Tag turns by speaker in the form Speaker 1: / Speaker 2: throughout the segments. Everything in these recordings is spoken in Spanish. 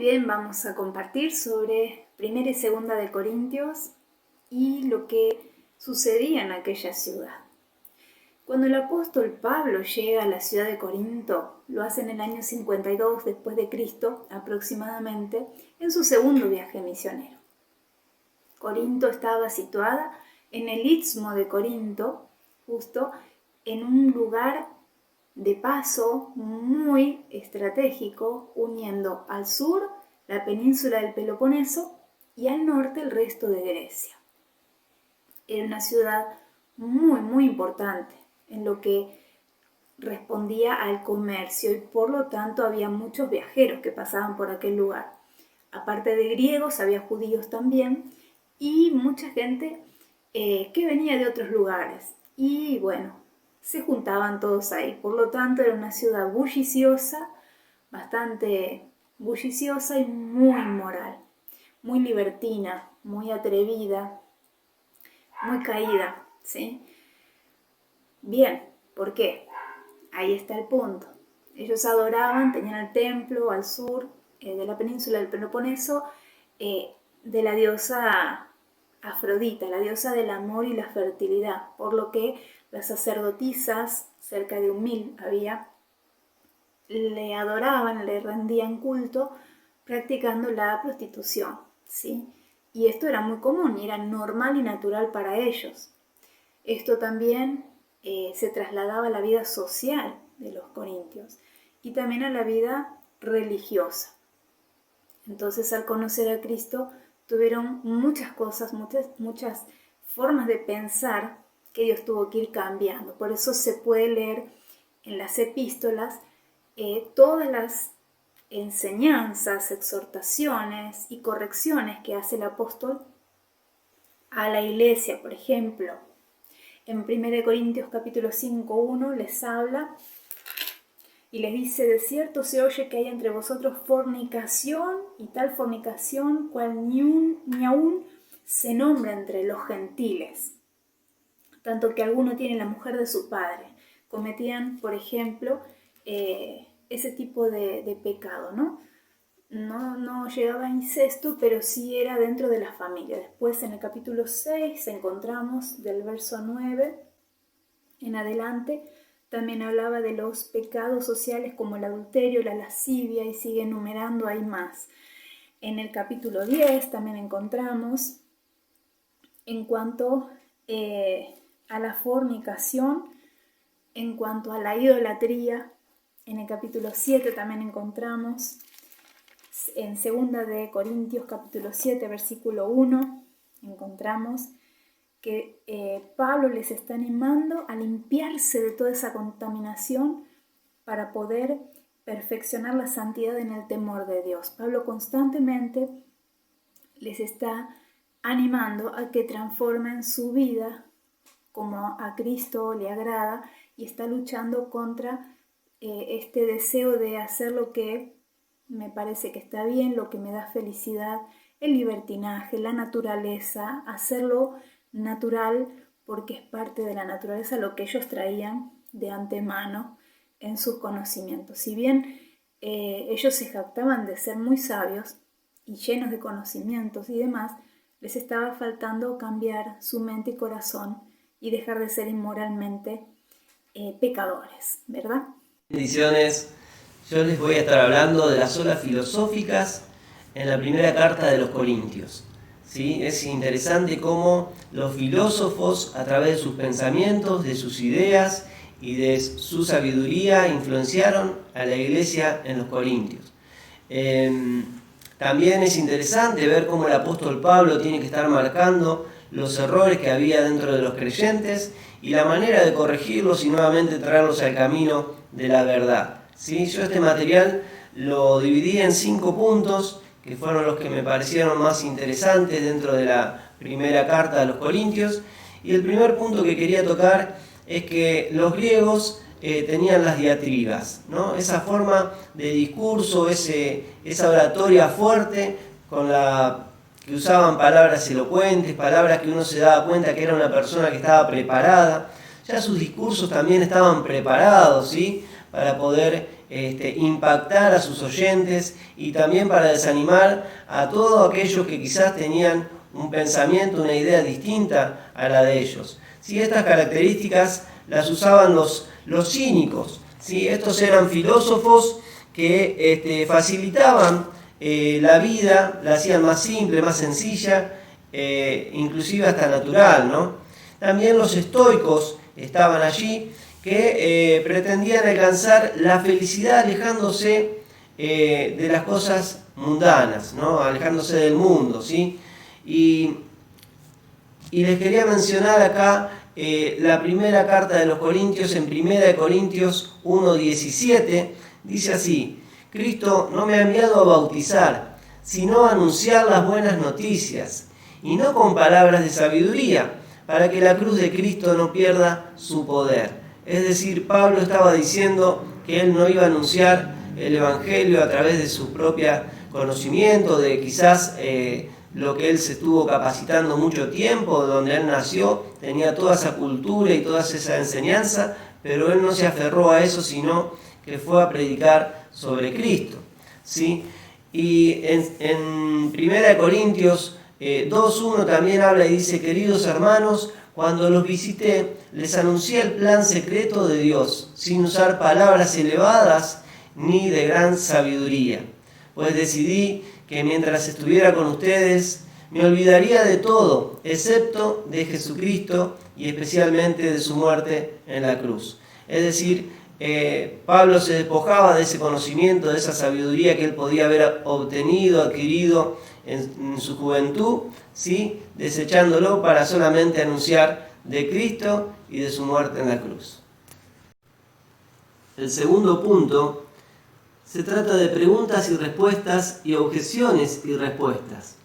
Speaker 1: bien, vamos a compartir sobre Primera y Segunda de Corintios y lo que sucedía en aquella ciudad. Cuando el apóstol Pablo llega a la ciudad de Corinto, lo hace en el año 52 después de Cristo aproximadamente, en su segundo viaje misionero. Corinto estaba situada en el istmo de Corinto, justo en un lugar de paso muy estratégico, uniendo al sur la península del Peloponeso y al norte el resto de Grecia. Era una ciudad muy importante en lo que respondía al comercio y por lo tanto había muchos viajeros que pasaban por aquel lugar. Aparte de griegos, había judíos también y mucha gente que venía de otros lugares. Y bueno, se juntaban todos ahí. Por lo tanto, era una ciudad bulliciosa, bastante bulliciosa y muy moral, muy libertina, muy atrevida, muy caída, ¿sí? Bien, ¿por qué? Ahí está el punto. Ellos adoraban, tenían el templo al sur de la península del Peloponeso de la diosa Afrodita, la diosa del amor y la fertilidad, por lo que las sacerdotisas, cerca de 1000 había, le adoraban, le rendían culto practicando la prostitución, ¿sí? Y esto era muy común y era normal y natural para ellos. Esto también se trasladaba a la vida social de los corintios y también a la vida religiosa. Entonces, al conocer a Cristo, tuvieron muchas cosas, muchas formas de pensar que Dios tuvo que ir cambiando. Por eso se puede leer en las epístolas todas las enseñanzas, exhortaciones y correcciones que hace el apóstol a la iglesia. Por ejemplo, en 1 Corintios capítulo 5:1 les habla y les dice: de cierto se oye que hay entre vosotros fornicación, y tal fornicación cual ni aún se nombra entre los gentiles, tanto que alguno tiene la mujer de su padre. Cometían, por ejemplo, ese tipo de pecado, ¿no? No llegaba a incesto, pero sí era dentro de la familia. Después, en el capítulo 6, encontramos del verso 9 en adelante, también hablaba de los pecados sociales como el adulterio, la lascivia, y sigue enumerando ahí más. En el capítulo 10 también encontramos, en cuanto a la fornicación, en cuanto a la idolatría, en el capítulo 7 también encontramos, en 2 de Corintios capítulo 7, versículo 1, encontramos que Pablo les está animando a limpiarse de toda esa contaminación para poder perfeccionar la santidad en el temor de Dios. Pablo constantemente les está animando a que transformen su vida como a Cristo le agrada y está luchando contra este deseo de hacer lo que me parece que está bien, lo que me da felicidad, el libertinaje, la naturaleza, hacerlo natural porque es parte de la naturaleza lo que ellos traían de antemano en sus conocimientos. Si bien ellos se jactaban de ser muy sabios y llenos de conocimientos y demás, les estaba faltando cambiar su mente y corazón y dejar de ser inmoralmente pecadores, ¿verdad?
Speaker 2: Bendiciones. Yo les voy a estar hablando de las olas filosóficas en la primera carta de los Corintios. ¿Sí? Es interesante cómo los filósofos, a través de sus pensamientos, de sus ideas y de su sabiduría, influenciaron a la iglesia en los Corintios. También es interesante ver cómo el apóstol Pablo tiene que estar marcando los errores que había dentro de los creyentes y la manera de corregirlos y nuevamente traerlos al camino de la verdad. ¿Sí? Yo este material lo dividí en 5 puntos, que fueron los que me parecieron más interesantes dentro de la primera carta de los Corintios. Y el primer punto que quería tocar es que los griegos tenían las diatribas, ¿no? Esa forma de discurso, esa oratoria fuerte con la que usaban palabras elocuentes, palabras que uno se daba cuenta que era una persona que estaba preparada. Ya sus discursos también estaban preparados, ¿sí? Para poder impactar a sus oyentes y también para desanimar a todos aquellos que quizás tenían un pensamiento, una idea distinta a la de ellos. ¿Sí? Estas características las usaban los cínicos. ¿Sí? Estos eran filósofos que facilitaban la vida, la hacían más simple, más sencilla, inclusive hasta natural, ¿no? También los estoicos estaban allí, que pretendían alcanzar la felicidad alejándose de las cosas mundanas, ¿no? Alejándose del mundo, ¿sí? Y les quería mencionar acá la primera carta de los Corintios, en 1 Corintios 1:17, dice así: Cristo no me ha enviado a bautizar, sino a anunciar las buenas noticias, y no con palabras de sabiduría, para que la cruz de Cristo no pierda su poder. Es decir, Pablo estaba diciendo que él no iba a anunciar el Evangelio a través de su propio conocimiento, de quizás lo que él se estuvo capacitando mucho tiempo, donde él nació, tenía toda esa cultura y toda esa enseñanza, pero él no se aferró a eso, sino que fue a predicar sobre Cristo, ¿sí? Y en 1 Corintios 2:1 también habla y dice: queridos hermanos, cuando los visité, les anuncié el plan secreto de Dios, sin usar palabras elevadas ni de gran sabiduría. Pues decidí que mientras estuviera con ustedes, me olvidaría de todo, excepto de Jesucristo y especialmente de su muerte en la cruz. Es decir, Pablo se despojaba de ese conocimiento, de esa sabiduría que él podía haber obtenido, adquirido en su juventud, ¿sí? Desechándolo para solamente anunciar de Cristo y de su muerte en la cruz. El segundo punto se trata de preguntas y respuestas y objeciones y respuestas.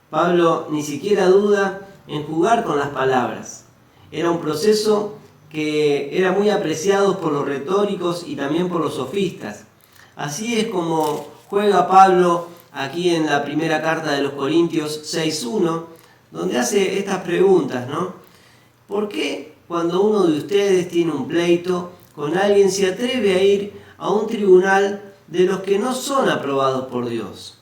Speaker 2: Pablo ni siquiera duda en jugar con las palabras. Era un proceso que era muy apreciado por los retóricos y también por los sofistas. Así es como juega Pablo aquí en la primera carta de los Corintios 6:1, donde hace estas preguntas, ¿no? ¿Por qué cuando uno de ustedes tiene un pleito con alguien se atreve a ir a un tribunal de los que no son aprobados por Dios?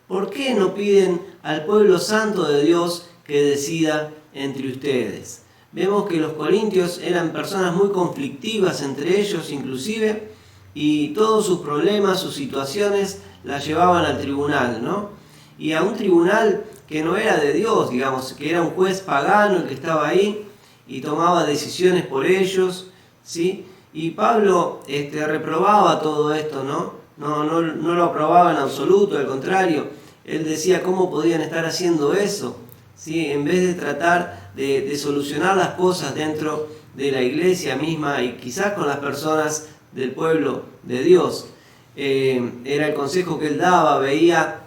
Speaker 2: ¿Por qué no piden al pueblo santo de Dios que decida entre ustedes? Vemos que los corintios eran personas muy conflictivas entre ellos inclusive, y todos sus problemas, sus situaciones las llevaban al tribunal, ¿no? Y a un tribunal que no era de Dios, digamos, que era un juez pagano el que estaba ahí y tomaba decisiones por ellos, ¿sí? Y Pablo reprobaba todo esto, ¿no? No lo aprobaba en absoluto, al contrario, él decía cómo podían estar haciendo eso, ¿sí? En vez de tratar de solucionar las cosas dentro de la iglesia misma y quizás con las personas del pueblo de Dios. Era el consejo que él daba, veía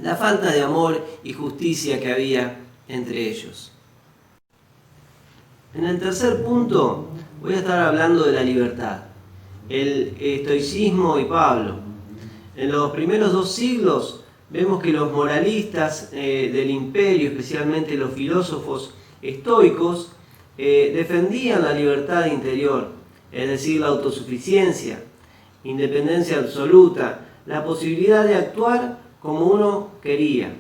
Speaker 2: la falta de amor y justicia que había entre ellos. En el tercer punto voy a estar hablando de la libertad, el estoicismo y Pablo. En los primeros 2 siglos vemos que los moralistas del imperio, especialmente los filósofos estoicos, defendían la libertad interior, es decir, la autosuficiencia, independencia absoluta, la posibilidad de actuar como uno quería,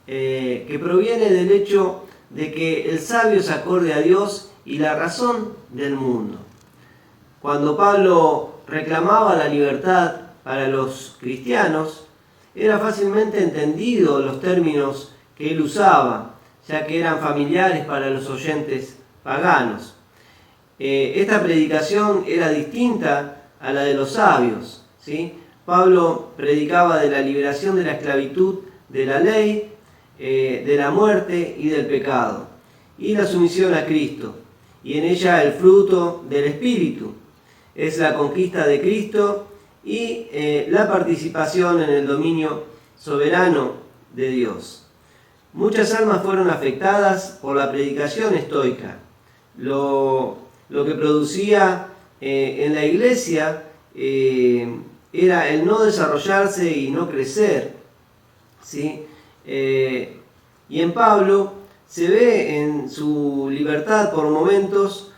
Speaker 2: que proviene del hecho de que el sabio se acorde a Dios y la razón del mundo. Cuando Pablo reclamaba la libertad para los cristianos, era fácilmente entendido los términos que él usaba, ya que eran familiares para los oyentes paganos. Esta predicación era distinta a la de los sabios, ¿sí? Pablo predicaba de la liberación de la esclavitud de la ley, de la muerte y del pecado, y la sumisión a Cristo, y en ella el fruto del Espíritu. Es la conquista de Cristo y la participación en el dominio soberano de Dios. Muchas almas fueron afectadas por la predicación estoica. Lo que producía en la iglesia era el no desarrollarse y no crecer, ¿sí? Y en Pablo se ve en su libertad por momentos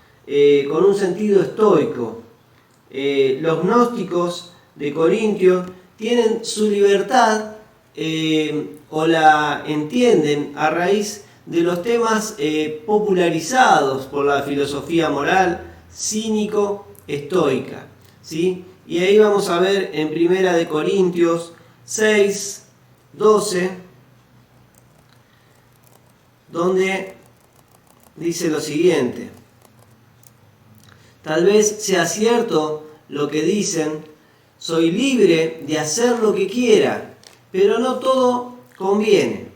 Speaker 2: con un sentido estoico. Los gnósticos de Corintios tienen su libertad o la entienden a raíz de los temas popularizados por la filosofía moral cínico-estoica, ¿sí? Y ahí vamos a ver en 1 Corintios 6, 12, donde dice lo siguiente: tal vez sea cierto lo que dicen, soy libre de hacer lo que quiera, pero no todo conviene.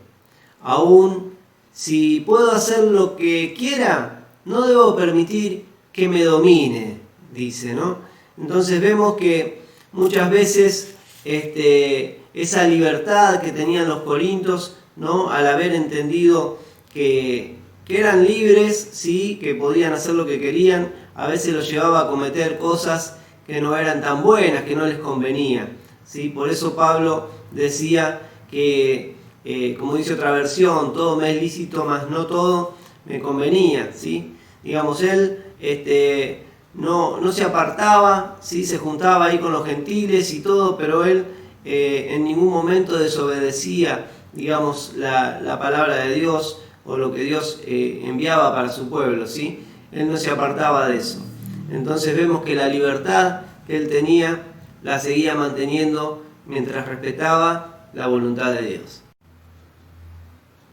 Speaker 2: Aún si puedo hacer lo que quiera, no debo permitir que me domine, dice, ¿no? Entonces vemos que muchas veces esa libertad que tenían los corintios, ¿no?, al haber entendido que eran libres, sí, que podían hacer lo que querían, a veces los llevaba a cometer cosas que no eran tan buenas, que no les convenía, ¿sí? Por eso Pablo decía que, como dice otra versión, todo me es lícito, mas no todo me convenía, ¿sí? Digamos, él no se apartaba, ¿sí? Se juntaba ahí con los gentiles y todo, pero él en ningún momento desobedecía, digamos, la palabra de Dios o lo que Dios enviaba para su pueblo, ¿sí? Él no se apartaba de eso. Entonces vemos que la libertad que él tenía la seguía manteniendo mientras respetaba la voluntad de Dios.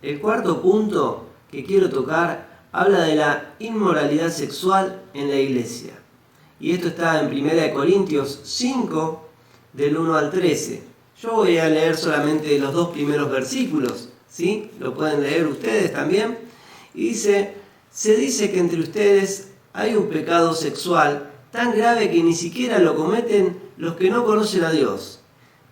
Speaker 2: El cuarto punto que quiero tocar habla de la inmoralidad sexual en la iglesia. Y esto está en 1 Corintios 5, del 1 al 13. Yo voy a leer solamente los 2 primeros versículos, ¿sí? Lo pueden leer ustedes también. Y dice: se dice que entre ustedes hay un pecado sexual tan grave que ni siquiera lo cometen los que no conocen a Dios.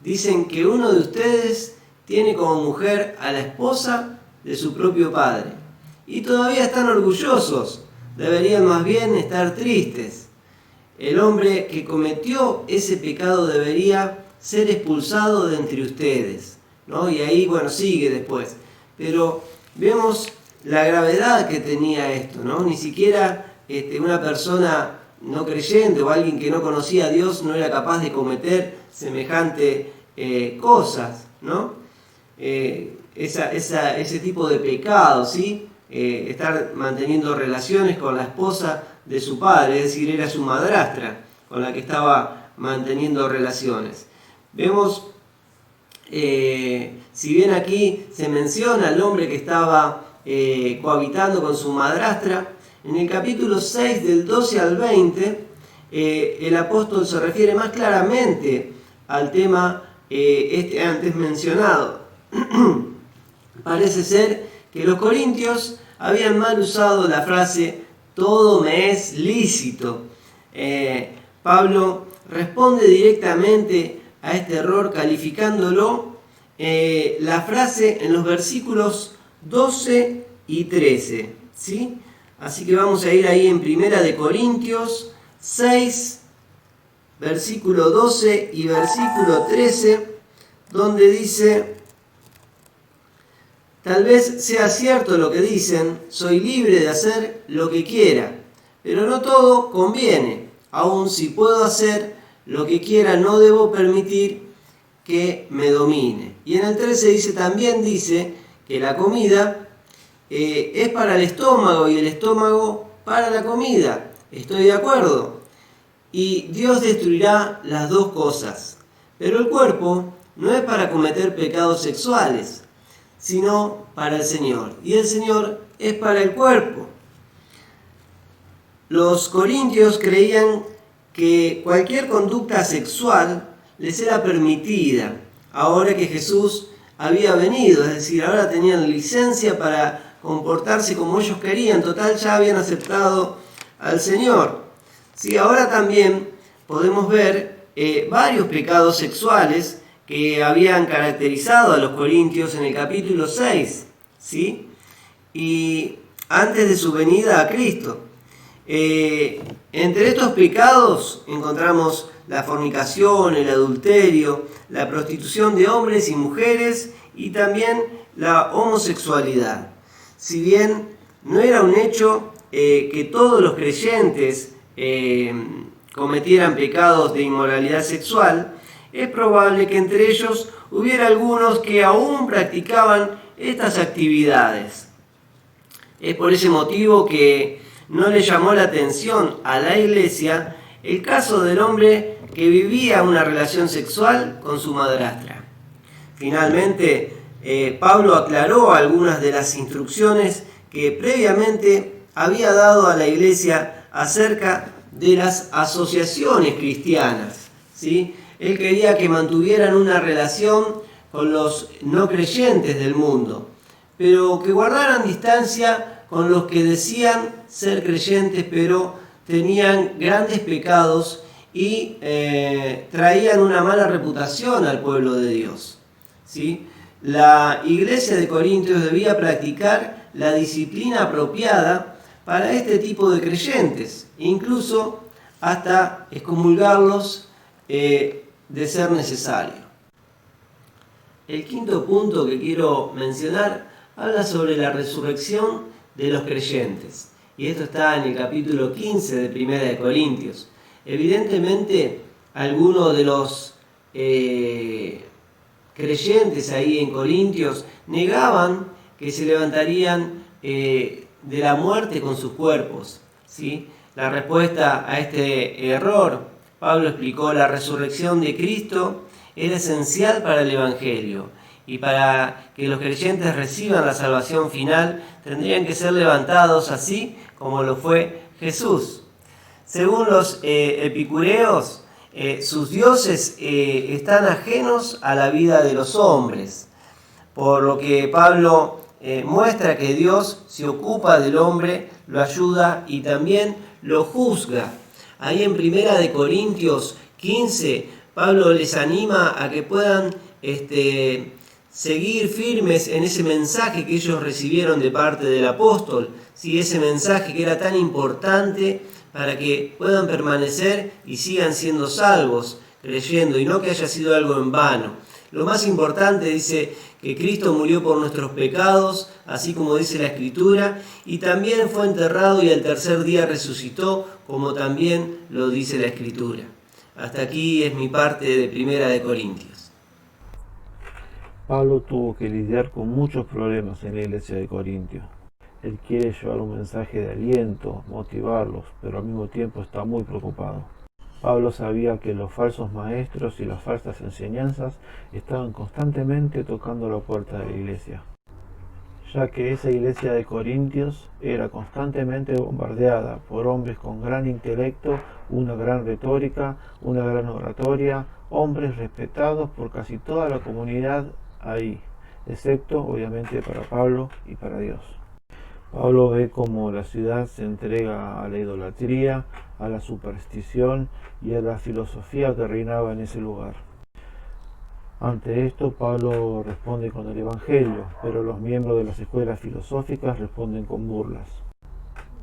Speaker 2: Dicen que uno de ustedes tiene como mujer a la esposa de su propio padre. Y todavía están orgullosos. Deberían más bien estar tristes. El hombre que cometió ese pecado debería ser expulsado de entre ustedes, ¿no? Y ahí, bueno, sigue después. Pero vemos la gravedad que tenía esto, ¿no? Ni siquiera una persona no creyente o alguien que no conocía a Dios no era capaz de cometer semejante cosas, ¿no? Ese tipo de pecado, ¿sí? Estar manteniendo relaciones con la esposa de su padre, es decir, era su madrastra con la que estaba manteniendo relaciones. Vemos, si bien aquí se menciona al hombre que estaba cohabitando con su madrastra, en el capítulo 6 del 12 al 20 el apóstol se refiere más claramente al tema antes mencionado. Parece ser que los corintios habían mal usado la frase todo me es lícito. Pablo responde directamente a este error calificándolo la frase en los versículos 12 y 13, ¿sí? Así que vamos a ir ahí en 1 Corintios 6, versículo 12 y versículo 13, donde dice: tal vez sea cierto lo que dicen, soy libre de hacer lo que quiera, pero no todo conviene. Aun si puedo hacer lo que quiera, no debo permitir que me domine. Y en el 13 dice, también dice que la comida es para el estómago y el estómago para la comida. Estoy de acuerdo. Y Dios destruirá las dos cosas. Pero el cuerpo no es para cometer pecados sexuales, sino para el Señor. Y el Señor es para el cuerpo. Los corintios creían que cualquier conducta sexual les era permitida ahora que Jesús había venido. Es decir, ahora tenían licencia para comportarse como ellos querían. Total, ya habían aceptado al Señor. Sí, ahora también podemos ver varios pecados sexuales que habían caracterizado a los corintios en el capítulo 6, ¿sí? Y antes de su venida a Cristo. Entre estos pecados encontramos la fornicación, el adulterio, la prostitución de hombres y mujeres y también la homosexualidad. Si bien no era un hecho que todos los creyentes cometieran pecados de inmoralidad sexual, es probable que entre ellos hubiera algunos que aún practicaban estas actividades. Es por ese motivo que no le llamó la atención a la iglesia el caso del hombre que vivía una relación sexual con su madrastra. Finalmente, Pablo aclaró algunas de las instrucciones que previamente había dado a la iglesia acerca de las asociaciones cristianas, ¿sí? Él quería que mantuvieran una relación con los no creyentes del mundo, pero que guardaran distancia con los que decían ser creyentes, pero tenían grandes pecados y traían una mala reputación al pueblo de Dios, ¿sí? La iglesia de Corintios debía practicar la disciplina apropiada para este tipo de creyentes, incluso hasta excomulgarlos de ser necesario. El quinto punto que quiero mencionar habla sobre la resurrección de los creyentes. Y esto está en el capítulo 15 de Primera de Corintios. Evidentemente, algunos de los creyentes ahí en Corintios negaban que se levantarían de la muerte con sus cuerpos, ¿sí? La respuesta a este error, Pablo explicó: la resurrección de Cristo era esencial para el Evangelio, y para que los creyentes reciban la salvación final tendrían que ser levantados así como lo fue Jesús. Según los epicureos, sus dioses están ajenos a la vida de los hombres, por lo que Pablo muestra que Dios se ocupa del hombre, lo ayuda y también lo juzga. Ahí en Primera de Corintios 15, Pablo les anima a que puedan seguir firmes en ese mensaje que ellos recibieron de parte del apóstol, ¿sí? Ese mensaje que era tan importante para que puedan permanecer y sigan siendo salvos, creyendo, y no que haya sido algo en vano. Lo más importante, dice, que Cristo murió por nuestros pecados, así como dice la Escritura, y también fue enterrado y al tercer día resucitó, como también lo dice la Escritura. Hasta aquí es mi parte de Primera de Corintios.
Speaker 3: Pablo tuvo que lidiar con muchos problemas en la iglesia de Corintios. Él quiere llevar un mensaje de aliento, motivarlos, pero al mismo tiempo está muy preocupado. Pablo sabía que los falsos maestros y las falsas enseñanzas estaban constantemente tocando la puerta de la iglesia, ya que esa iglesia de Corintios era constantemente bombardeada por hombres con gran intelecto, una gran retórica, una gran oratoria, hombres respetados por casi toda la comunidad ahí, excepto obviamente para Pablo y para Dios. Pablo ve cómo la ciudad se entrega a la idolatría, a la superstición y a la filosofía que reinaba en ese lugar. Ante esto, Pablo responde con el Evangelio, pero los miembros de las escuelas filosóficas responden con burlas.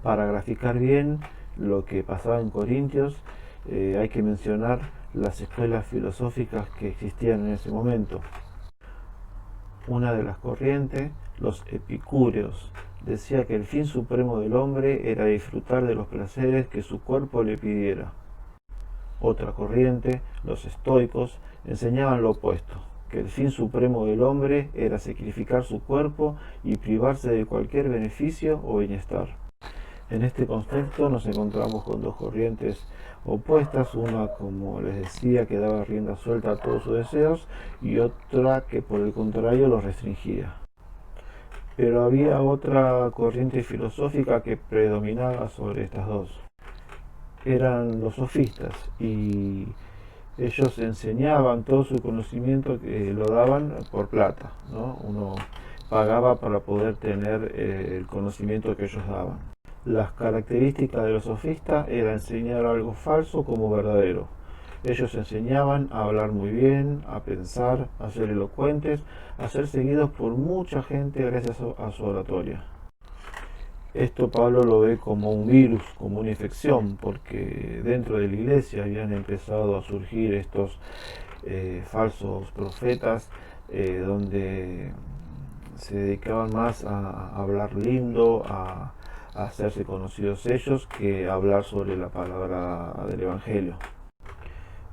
Speaker 3: Para graficar bien lo que pasaba en Corintios, hay que mencionar las escuelas filosóficas que existían en ese momento. Una de las corrientes, los epicúreos, decía que el fin supremo del hombre era disfrutar de los placeres que su cuerpo le pidiera. Otra corriente, los estoicos, enseñaban lo opuesto, que el fin supremo del hombre era sacrificar su cuerpo y privarse de cualquier beneficio o bienestar. En este contexto nos encontramos con dos corrientes opuestas, una, como les decía, que daba rienda suelta a todos sus deseos, y otra que por el contrario los restringía. Pero había otra corriente filosófica que predominaba sobre estas dos. Eran los sofistas, y ellos enseñaban todo su conocimiento, que lo daban por plata, ¿no? Uno pagaba para poder tener el conocimiento que ellos daban. Las características de los sofistas era enseñar algo falso como verdadero. Ellos enseñaban a hablar muy bien, a pensar, a ser elocuentes, a ser seguidos por mucha gente gracias a su oratoria. Esto Pablo lo ve como un virus, como una infección, porque dentro de la iglesia habían empezado a surgir estos falsos profetas, donde se dedicaban más a hablar lindo, a hacerse conocidos ellos, que a hablar sobre la palabra del Evangelio.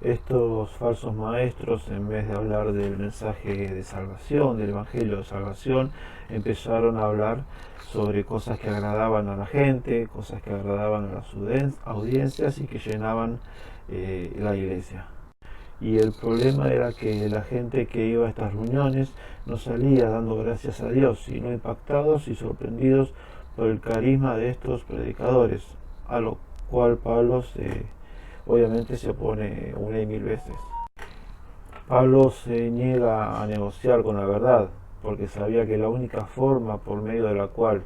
Speaker 3: Estos falsos maestros, en vez de hablar del mensaje de salvación, del evangelio de salvación, empezaron a hablar sobre cosas que agradaban a la gente, cosas que agradaban a las audiencias y que llenaban la iglesia. Y el problema era que la gente que iba a estas reuniones no salía dando gracias a Dios, sino impactados y sorprendidos por el carisma de estos predicadores, a lo cual Pablo obviamente se opone una y mil veces. Pablo se niega a negociar con la verdad, porque sabía que la única forma por medio de la cual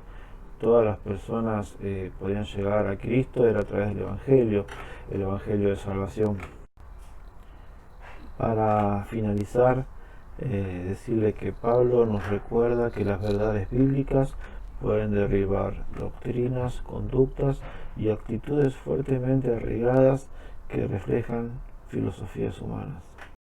Speaker 3: todas las personas podían llegar a Cristo era a través del Evangelio, el Evangelio de salvación. Para finalizar, decirle que Pablo nos recuerda que las verdades bíblicas pueden derribar doctrinas, conductas y actitudes fuertemente arraigadas que reflejan filosofías humanas.